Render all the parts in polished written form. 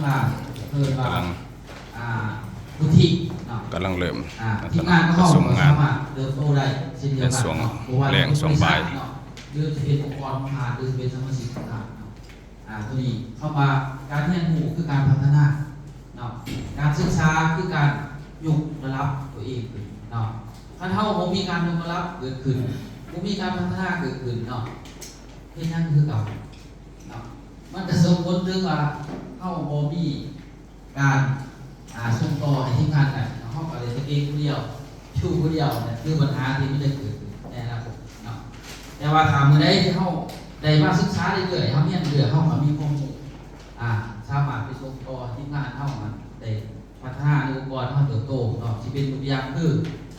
มาเพิ่มว่าก ำลัง บุติเนาะ กำลังเริ่ม ที่งานก็เข้า ส่งงาน มาเริ่มโตได้เช่นเดียว ใน กัน ส่วน เนาะ แรงส่วนบ่าย เรื่องจะเป็นองค์กรมหาหรือจะเป็นสมาชิกต่างๆเนาะตัวนี้เข้ามาการเรียนรู้คือการพัฒนาเนาะการศึกษาคือการยกระดับตัวเองขึ้นเนาะถ้าเท่าผมมีการยกระดับเกิดขึ้นผมมีการพัฒนาเกิดขึ้นเนาะที่นั่นคือเก่าเนาะมันจะส่งผลถึงว่าเข้าโมมีการส่งต่อให้ทีมงานกันห้องอะไรตัวเองคนเดียวชูคนเดียวเนี่ยคือปัญหาที่ไม่ได้เกิดขึ้นในอนาคตเนาะแต่ว่าถามเมื่อใดที่เขาได้มาศึกษาเรื่อยๆเขาเนี่ยเรื่อยๆเขาก็มีข้อมูลสามารถไปส่งต่อทีมงานเขามันได้พัฒนาในองค์กรเขาเติบโตเนาะที่เป็นตัวอย่างคือ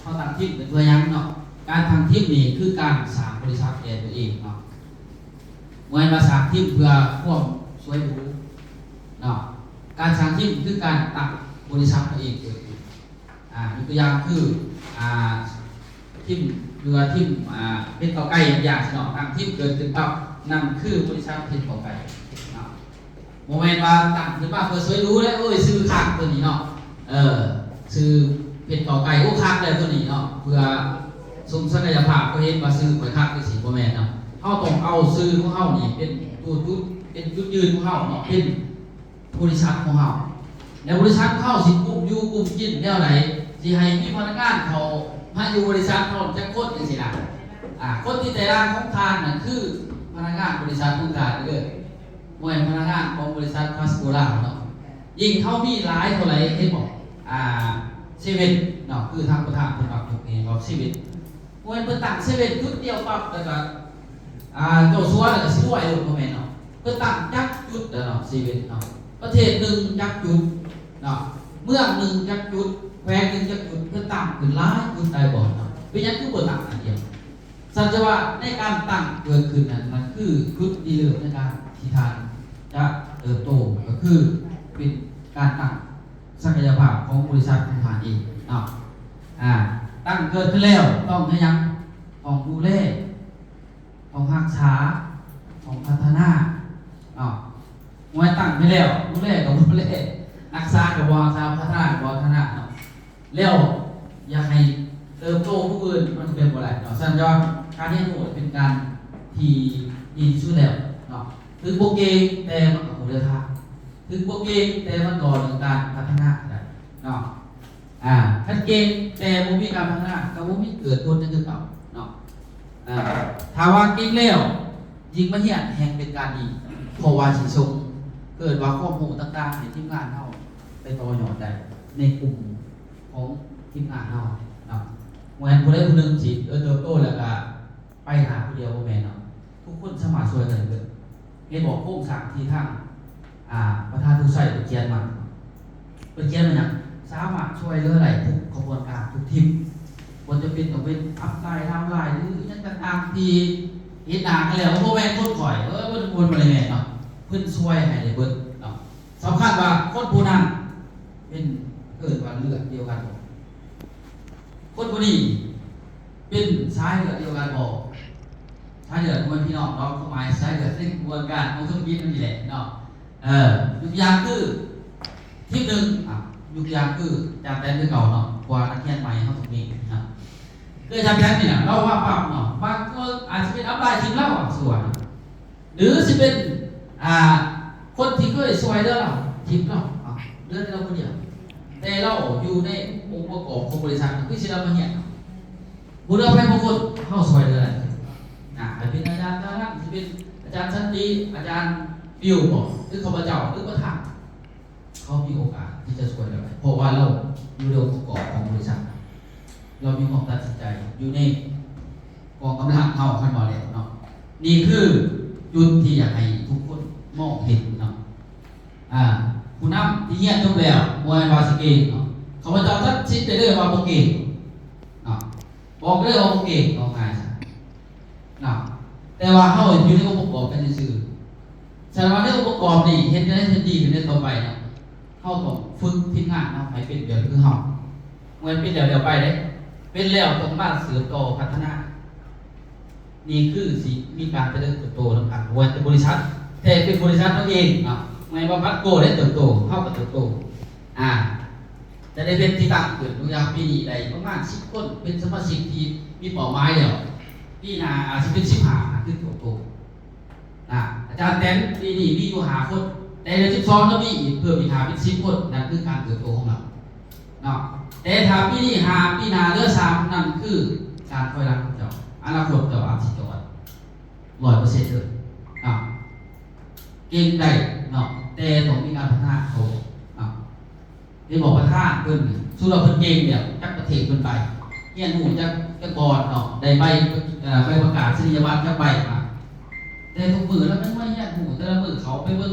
เขาตั้งทีมเป็นตัวอย่างเนาะการทำทีมนี่คือการสร้างบริษัทแก่ตัวเองเนาะเมื่อมาสร้างทีมเพื่อความสวยหรูเนาะการสร้างทีมคือการตั้งบริษัทตัวเองเกิดขึ้นมีตัวอย่างคือทีมเรือทีมเป็นต่อไก่อย่างเนาะตั้งทีมเกิดขึ้นปั๊บนั่นคือบริษัทเป็นต่อไก่เนาะโมเมนต์ว่าตั้งขึ้นมาเพื่อสวยหรูแล้วซื้อข้างตัวนี้เนาะซื้อเป็นต่อไก่ข้างเลยตัวนี้เนาะเพื่อสมศักยภาพก็เห็นว่าซื้อไปข้างเป็นสีโมเมนต์เนาะเขาต้องเอาซื้อของเขานี่เป็นตัวจุดเป็นจุดยืนของเขาเนาะเป็นบริษัทของเขาในบริษัทเข้าสิกลุ่มอยู่กลุ่มกินแนวไหนสิให้มีพนักงานเขามาอยู่บริษัทเขาจะโคตรจังสินะคนที่แต่ละของทานนั่นคือพนักงานบริษัทของทานเลยมวยพนักงานของบริษัทพาสโกล่าเนาะยิ่งเขามีหลายเท่าไหร่เห็นบอกเซเว่นเนาะคือทางประธานเป็นแบบนี้บอกเซเว่นมวยเปิดตั้งเซเว่นจุดเดียวปั๊บแล้วก็โจซัวแล้วก็ซิวไอ้โมเมนต์เนาะเปิดตั้งจักจุดเนาะเซเว่นเนาะประเทศหนึ่งจักจุดเนาะเมืองหนึ่งจักจุดแควงหนึ่งจักจุดเพื่อตั้งเป็นล้านจุดได้บ่เนาะเป็นยังคือบ่ตั้งอันเดียวสัจว่าในการตั้งเกิดขึ้นนั้นมันคือจุดดีเลิศในการที่ทานจะเติบโตก็คือเป็นการตั้งศักยภาพของบริษัทของทานเองเนาะตั้งเกิดขึ้นแล้วต้องให้ยังต้องดูแลต้องรักษาต้องพัฒนาเนาะมวยตั้งไปแล้วดูแลกับดูแลรักษากับวางสาพัฒนากับพัฒนาเนาะแล้วอยากให้เติบโตผู้อื่นมันเป็นอะไรเนาะสั้นย่อการเรียนรู้เป็นการที่ดีที่สุดแล้วเนาะถึงโปรเกงแต่มันก็เรือทางถึงโปรเกงแต่มันก่อเรื่องการพัฒนาได้เนาะถ้าเก่งแต่บ่มีการพัฒนาก็บ่มีเกิดผลนั่นคือเก่าเนาะถ้าว่าเก่งแล้วยิ่งมาเฮียนแห่งเป็นการดีเพราะว่าสิส่งเกิดว่าข้อมูลต่างๆในทีมงานเฮาไปต่อยอดได้ในกลุ่มของทีมงานเฮาเนาะเหมือนผู้ใดผู้หนึ่งสิเติบโตแล้วก็ไปหาผู้เดียวบ่แม่นเนาะทุกคนสามารถช่วยกันเบิดเฮ็ดบอกโครงสร้างที่ทางประธานทุกไสไปเขียนมาเป็นเขียนมาหยังสามารถช่วยเหลือได้ทุกกระบวนการทุกทีมบ่จะเป็นต้องเป็นอัพไลน์ดาวน์ไลน์หรือหยังต่างๆที่เฮ็ดหน้ากันแล้วบ่แม่นคนข่อยมันวนบ่ได้แม่นเนาะเพิ่นช่วยให้ได้เบิดเนาะสำคัญว่าคนผู้นั้นเป็นเกิดว่าเลือดเดียวกันบ่คนผู้นี้เป็นสายเลือดเดียวกันบ่สายเลือดมันพี่น้องเนาะความหมายสายเลือดในกระบวนการของธุรกิจมันนี่แหละเนาะยกตัวอย่างคือทีมหนึ่งยกตัวอย่างคือจำเป็นคือเก่าเนาะกว่านักเรียนใหม่เฮาตรงนี้นะคือจำเป็นนี่น่ะเราว่าปรับเนาะบางคนอาจจะเป็นอัพไลน์ทีมเราส่วนหรือสิเป็นคนที่เคยช่วยเหลือเราทีมเราเลือกเราคนเดียวแต่เราอยู่ในองค์ประกอบของบริษัทคือสิเรามาเฮียนบุรุษไปบางคนเฮาช่วยเหลืออาจเป็นอาจารย์ท่านสิเป็นอาจารย์สันติอาจารย์ฟิวบอกหรือข้าพเจ้าหรือประธานเขามีโอกาสที่จะช่วยเราเพราะว่าเราอยู่ในองค์ประกอบของบริษัทเรามีความตัดสินใจอยู่ในกองกำลังเฮาคันบ่แล้วเนาะนี่คือจุดที่อยากให้ทุกคนมองเห็นเนาะผู้นำที่เฮียนจบแล้วมวยบาสเกตเนาะข้าพเจ้าตัดสินไปเลยว่าบ่เก่งเนาะบอกเลยว่าบ่เก่งเอาง่ายซะเนาะแต่ว่าเฮาอยู่ในองค์ประกอบกันซื่อๆแสดงว่าในองค์ประกอบนี่เฮ็ดได้ดีขึ้นในต่อไปเนาะเฮาต้องฝึกทีมงานเนาะให้เป็นแบบคือเฮาเมื่อเป็นแล้วไปเด้เป็นแล้วต้องมาเสริมต่อพัฒนานี่คือสิมีการเจริญเติบโตนำกันว่าเป็นบริษัทแต่เป็นบริษัทตัวเองเนาะ ในบำบัดโกได้เติบโตเท่ากับเติบโตจะได้เป็นที่ตั้งเกิดตัวอย่างปีนี้ใดประมาณ10 คนเป็นสมาชิกที่มีเป้าหมายแล้วปีหน้าอาจจะเป็น15ขึ้นเติบโตอาจารย์แตนปีนี้มีอยู่5 คนแต่เดือน12แล้วมีอีกเพิ่มอีก5เป็น10 คนนั่นคือการเติบโตของเราเนาะแต่ถ้าปีนี้5ปีหน้าเหลือ3นั่นคือการคอยรักของเจ้าอนาคตเจ้าอาจสิจอด100%เลยเนาะเก่งได้เนาะแต่ต้องมีการพัฒนาเขาที่บอกประธานเพิ่นสู้เราเพิ่นเก่งเนี่ยจักประเทศเพิ่นไปเฮียนหูจักบอดเนาะได้ใบประกาศนียบัตรจักใบมาแต่ทุกมื้อแล้วมันว่าเฮียนหูแต่ละมื้อเขาไปเบิ่ง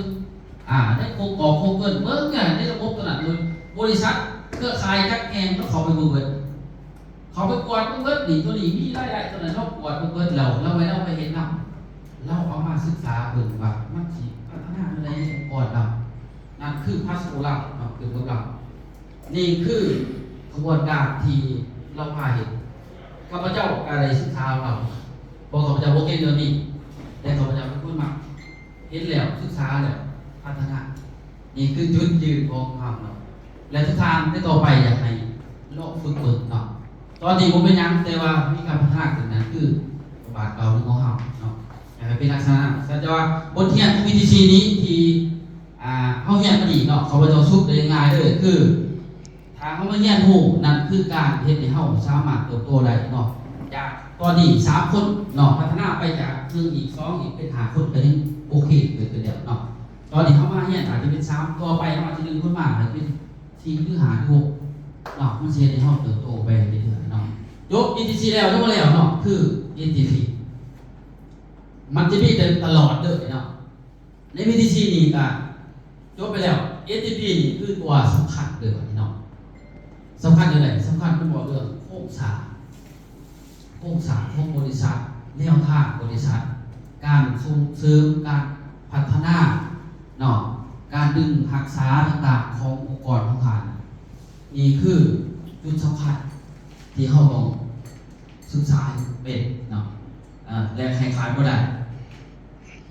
ได้โคกอโคเกินเบิ่งเนี่ยได้ระบบตัวนั้นเลยบริษัทเครือข่ายจักแอนเขาไปเบิ่งเบิดเขาไปกวาดเบิ่งเบิดนี่ตัวนี้มีรายได้ตัวนั้นเรากวาดเบิ่งเบิดเราไว้เราไปเห็นนำเราเอามาศึกษาเบิ่งว่ามันสิพัฒนาในองค์กรเรานั่นคือพาสโอลัมเนาะคือพวกเรานี่คือกระบวนการที่เราพาเห็นข้าพเจ้าอะไรศึกษาเราบอกข้าพเจ้าโอเคเรื่องนี้แต่ข้าพเจ้าเป็นคนมาเห็นแล้วศึกษาแล้วพัฒนานี่คือจุดยืนของเราและทุกทางที่ต่อไปอยากให้โลกฝึกฝนเนาะตอนนี้ผมเป็นยังแต่ว่ามีการพัฒนาขึ้นนั้นคือบาทเก่าหรือของเราเนาะอยากให้เป็นลักษณะแต่ว่าบทเรียนของ VTC นี้ที่เขาเรียนมาดีเนาะเขาไปจะซุกได้ง่ายเลยคือทางเขามาเรียนหูนั่นคือการเฮ็ดให้เขาสามารถเติบโตได้เนาะจากตอนนี้3 คนเนาะพัฒนาไปจาก1อีก2อีกเป็น5 คนก็ยังโอเคเกิดขึ้นแล้วเนาะตอนนี้เขามาเรียนอาจจะเป็น3ต่อไปเขาอาจจะ1 คนมาอาจจะเป็น4หรือ5หรือ6เนาะมันสิเฮ็ดให้เขาเติบโตไปเรื่อยๆเนาะยก ETC แล้วยกมาแล้วเนาะคือ ETC มันจะมีตลอดเด้อเนาะใน VTC นี่ก็จบไปแล้ว STP นี่คือตัวสำคัญเลยวันนี้เนาะสำคัญอย่างไรสำคัญเป็นบอกเรื่องโครงสร้างของบริษัทแนวทางบริษัทการส่งเสริมการพัฒนาเนาะการดึงรักษาต่างๆขององค์กรของท่านนี่คือจุดสำคัญที่เราต้องศึกษาเป็นเนาะและใครขายก็ได้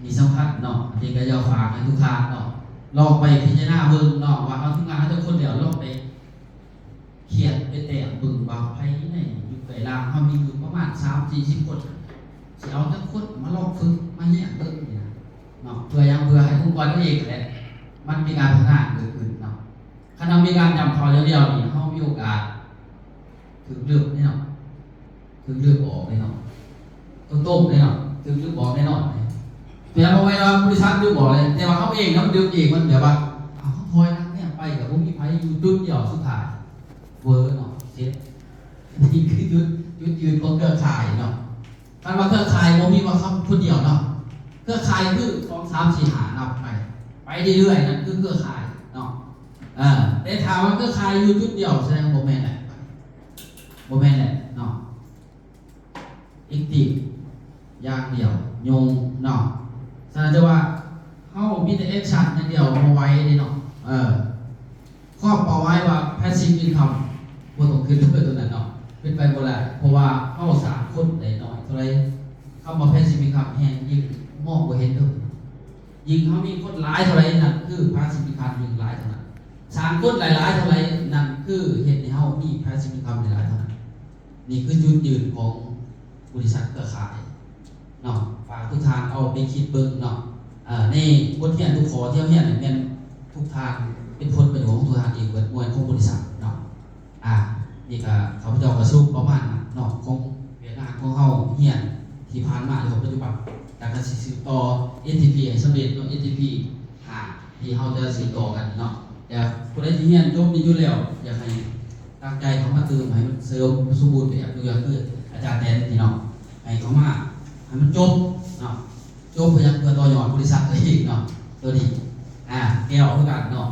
มีสำคัญเนาะที่ก็จะฝากให้ทุกท่านเนาะลองไปพิจารณาเบิ่งเนาะว่าเอาทุกงานให้ทุกคนเดี๋ยวลองไปเขียนไปแต่งเบิ่งว่าไผในอยู่ไกลล่างเฮามีอยู่ประมาณ30-40 คนสิเอาจักคนมาลองฝึกมาเรียนเบิ่งนี่นะเนาะเพื่อให้องค์กรตัวเองแหละมันมีการพัฒนาเกิดขึ้นเนาะคันเรามีการจำพอเดียวๆนี่เฮามีโอกาสถึงเลือกแน่เนาะถึงเลือกออกแน่เนาะต้มแน่เนาะถึงเลือกออกแน่นอนแต่พอเวลาบริษัทดูบอกเลยแต่ว่าเขาเองนะดึงเองมันแบบว่าเขาคอยนักเนี่ยไปกับพวกมีไพ่อยู่จุดเดียวสุดท้ายเวอร์เนาะเซ็ตนี่คือจุดยืนของเครือข่ายเนาะการว่าเครือข่ายผมมีว่าเขาพูดเดียวเนาะเครือข่ายคือ2 3 4 5นับไปเรื่อยๆนั่นคือเครือข่ายเนาะแต่ถามว่าเครือข่ายอยู่จุดเดียวแสดงโมเมนต์แหละเนาะอีกทีอย่างเดียวโยงเนาะแสดงว่าเขามีแต่แอคชั่นอย่างเดียวมาไว้นี่เนาะครอบเอาไว้ว่า passive income บ่ต้องขึ้นด้วยตัวนั้นเนาะเป็นไปบ่ได้เพราะว่าเขา3 คนได้น้อยเท่าไรเข้ามา passive income แฮงยิ่งมองบ่เห็นเด้อยิ่งเขามีคนหลายเท่าไรนั่นคือ passive income ยิ่งหลายเท่านั้น3 คนหลายๆเท่าไรนั่นคือเฮ็ดให้เฮามี passive income หลายเท่านั้นนี่คือจุดยืนของบริษัทเครือข่ายเนาะฝากทุกทางเอาไปคิดเบิ่งเนาะในบทเรียนทุกข้อที่เราเรียนเนี่ยทุกทางเป็นผลประโยชน์ของทุกทางเองเบิดมวลของบริษัทเนาะนี่ก็ข้าพเจ้าก็สรุปประมาณนั้นเนาะของเวียดนามของเฮาเรียนที่ผ่านมาในปัจจุบันแต่ก็สิสืบต่อ STP ให้สำเร็จเนาะ STP ที่เฮาจะสืบต่อกันเนาะแต่ผู้ใดที่เรียนจบนี่อยู่แล้วอยากให้ตั้งใจเข้ามาเติมให้มันเสริมสมบูรณ์แบบตัวอย่างคืออาจารย์แทนพี่น้องให้เข้ามาให้มันจบเนาะจบเพื่อต่อยอดบริษัทตัวเองเนาะตัวนี้แก้วเพื่อกันเนาะ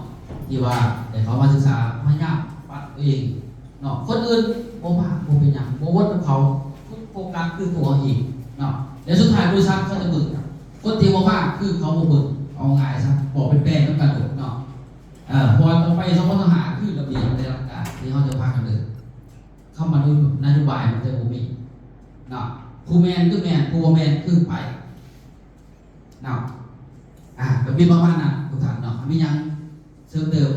ที่ว่าแต่เขามาศึกษาพยายามปัดตัวเองเนาะคนอื่นโมบ้าโมเป็นอย่างโมวัดกับเขาโฟกัสคือตัวเองเนาะเดี๋ยวสุดท้ายบริษัทเขาจะบึกคนที่โมบ้าคือเขาโมบึกเอาง่ายซะบอกเป็นแปลงต้องการหมดเนาะพอต่อไปสมมติหาคือระเบียบในหลักการที่เขาจะพากันเดินเข้ามาดูนโยบายมันจะมีเนาะผู้แมนคือแมนผู้แมนคือไปเนาะก็มีประมาณนั้นทุกท่านเนาะ มีหยังเสริมเติม